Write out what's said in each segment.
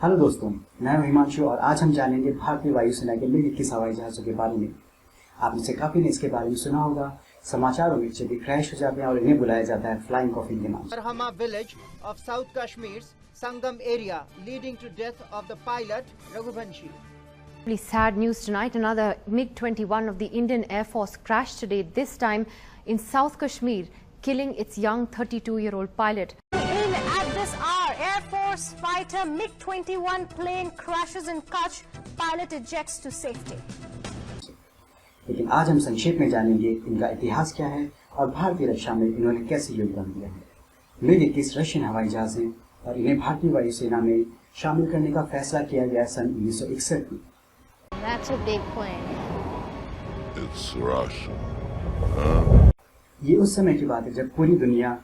Hello दोस्तों, मैं हूं हिमांशु और आज हम जानेंगे भारतीय वायुसेना के MiG-21 हवाई जहाजों के बारे में। आप में से काफी ने इसके बारे में सुना होगा। समाचारों में जब क्रैश हो जाते हैं और इन्हें बुलाया जाता है फ्लाइंग कॉफिन के नाम से। Barhama village of South Kashmir's Sangam area, leading to death of the pilot Raghuvanshi. Really sad news tonight. Another MiG-21 of the Indian Air Force crashed today, this time in South Kashmir, killing its young 32-year-old pilot. In at this hour, Air Force fighter MiG-21 plane crashes in Kutch. Pilot ejects to safety. लेकिन आज हम संक्षेप में जानेंगे इनका इतिहास क्या है और भारतीय रक्षा में इन्होंने कैसे योगदान दिया है। MiG-21 रशियन हवाई जहाज हैं और इन्हें भारतीय वायुसेना में शामिल करने का फैसला किया गया सन 1961 में। That's a big plane. It's Russian. ये उस समय की बात है जब पूरी दुनिया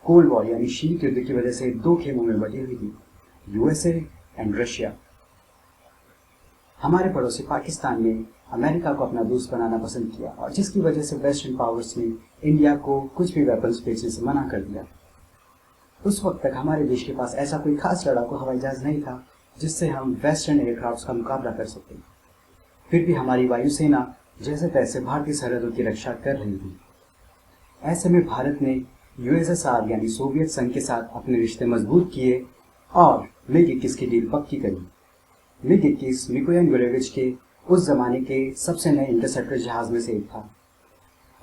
कोल्ड वॉर यानी शीत युद्ध की वजह से दो खेमों में बटी हुई थी, USA एंड रशिया। हमारे पड़ोसी पाकिस्तान ने अमेरिका को अपना दोस्त बनाना पसंद किया और जिसकी वजह से वेस्टर्न पावर्स ने इंडिया को कुछ भी वेपन्स बेचने से मना कर दिया। उस वक्त तक हमारे देश के पास ऐसा कोई खास लड़ाकू हवाई जहाज नहीं था जिससे हम वेस्टर्न एयरक्राफ्ट का मुकाबला कर सकते। फिर भी हमारी वायुसेना जैसे तैसे भारतीय सरहदों की रक्षा कर रही थी। ऐसे में भारत ने USSR यानी सोवियत संघ के साथ अपने रिश्ते मजबूत किए और MiG-21 की डील पक्की करी। MiG-21 मिकोयान गुरेविच के उस जमाने के सबसे नए इंटरसेप्टर जहाज में से एक था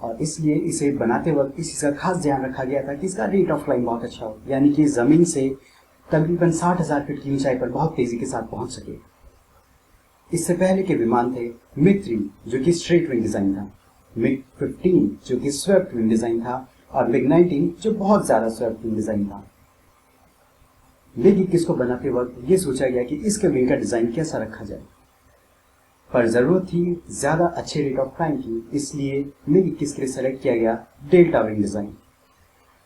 और इसलिए इसे बनाते वक्त इसी का खास ध्यान रखा गया था कि इसका रेट ऑफ फ्लाइंग बहुत अच्छा हो, यानी कि जमीन से तकरीबन 60,000 फीट की ऊंचाई पर बहुत तेजी के साथ पहुंच सके। इससे पहले के विमान थे MiG-3 जो कि स्ट्रेट विंग डिजाइन था, MiG-15 जो कि स्वेप्ट विंग डिजाइन था और MiG-19 जो बहुत ज्यादा स्वेप्ट विंग डिजाइन था। MiG-21 को बनाते वक्त ये सोचा गया कि इसके विंग का डिजाइन कैसा रखा जाए, पर जरूरत थी ज्यादा अच्छे रेट ऑफ फ्लाइंग की, इसलिए MiG-21 के लिए सेलेक्ट किया गया delta wing design.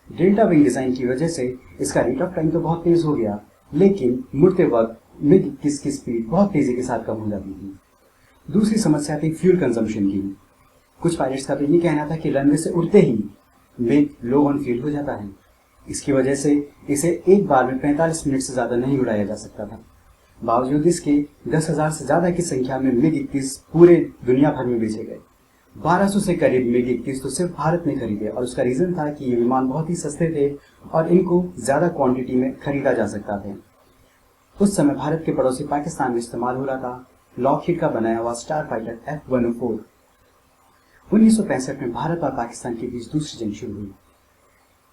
Delta wing design की वजह से इसका रेट ऑफ फ्लाइंग तो बहुत तेज हो गया, लेकिन मुड़ते वक्त MiG-21 की स्पीड बहुत तेजी के साथ कम हो जाती थी। दूसरी समस्या थी फ्यूल कंजम्पशन की। कुछ पायलट्स का तो ये कहना था कि रनवे से उड़ते ही MiG लो ऑन फ्यूल हो जाता है। इसकी वजह से इसे एक बार में 45 मिनट से ज्यादा नहीं उड़ाया जा सकता था। बावजूद इसके 10,000 से ज्यादा की संख्या में MiG-21 पूरे दुनिया भर में बेचे गए। 1200 से करीब MiG-21 तो सिर्फ भारत ने खरीदे और उसका रीजन था कि ये विमान बहुत ही सस्ते थे और इनको ज्यादा क्वांटिटी में खरीदा जा सकता था। उस समय भारत के पड़ोसी पाकिस्तान में इस्तेमाल हो रहा था लॉकहीड का बनाया हुआ स्टार फाइटर F-104। 1965 में भारत और पाकिस्तान के बीच दूसरी जंग शुरू हुई,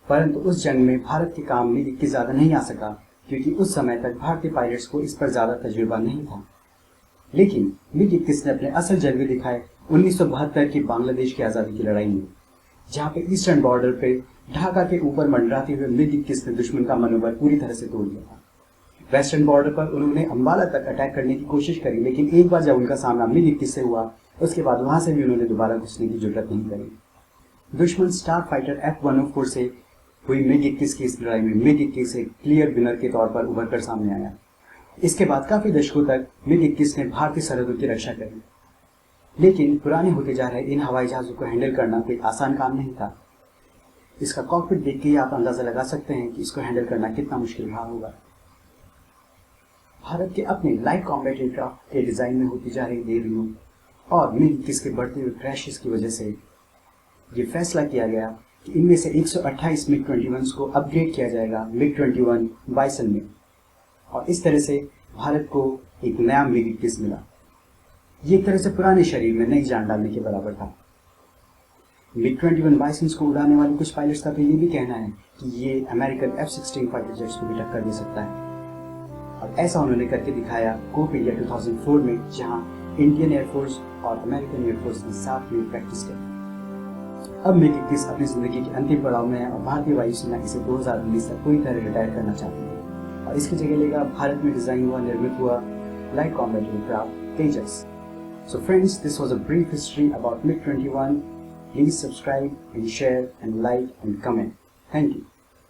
परंतु उस जंग में भारत के काम MiG-21 ज्यादा नहीं आ सका क्योंकि उस समय तक भारतीय पायलट्स को इस पर ज्यादा तजुर्बा नहीं था। लेकिन MiG-21 ने अपने असल जलवे दिखाए 1972 की बांग्लादेश की आजादी की लड़ाई में, जहां पे ईस्टर्न बॉर्डर पे ढाका के ऊपर मंडराते हुए MiG-21 ने दुश्मन का मनोबल पूरी तरह से तोड़ दिया था। वेस्टर्न बॉर्डर पर उन्होंने अंबाला तक अटैक करने की कोशिश करी, लेकिन एक बार जब उनका सामना MiG-21 से हुआ उसके बाद वहां से भी उन्होंने दोबारा घुसने की जरूरत नहीं करी। दुश्मन स्टार फाइटर F-104 से हुई MiG-21 की इस लड़ाई में MiG-21 एक क्लियर विनर के तौर पर उभर कर सामने आया। इसके बाद काफी दशकों तक MiG-21 ने भारतीय सरहदों की रक्षा करी, लेकिन पुराने होते जा रहे इन हवाई जहाजों को हैंडल करना कोई आसान काम नहीं था। इसका कॉकपिट देख के ही आप अंदाजा लगा सकते हैं कि इसको हैंडल करना कितना मुश्किल रहा होगा। भारत के अपने लाइट कॉम्बैट एयरक्राफ्ट के डिजाइन में होती जा रही देरियों और MiG-21 के बढ़ते हुए क्रैशेस की वजह से ये फैसला किया गया कि इनमें से 128 MiG-21 को अपग्रेड किया जाएगा MiG-21 बाइसन में और इस तरह से भारत को एक नया MiG-21 मिला। ये एक तरह से पुराने शरीर में नई जान डालने के बराबर था। MiG-21 बाइसन को उड़ाने वाले कुछ पायलट्स का तो ये भी कहना है कि ये अमेरिकन F-16 फाइटर जेट्स को भी टक्कर दे सकता है और ऐसा उन्होंने करके दिखाया कोप इंडिया 2004 में, जहां इंडियन एयरफोर्स और अमेरिकन एयरफोर्स ने साथ में प्रैक्टिस की। अब MiG-21 अपनी जिंदगी के अंतिम पड़ाव में है और भारतीय वायुसेना इसे 2019 तक पूरी तरह रिटायर करना चाहती है और इसकी जगह लेगा भारत में डिजाइन हुआ निर्मित हुआ light combat aircraft Tejas. So friends, this was a brief history about MiG-21. Please subscribe and share and like and comment. Thank you.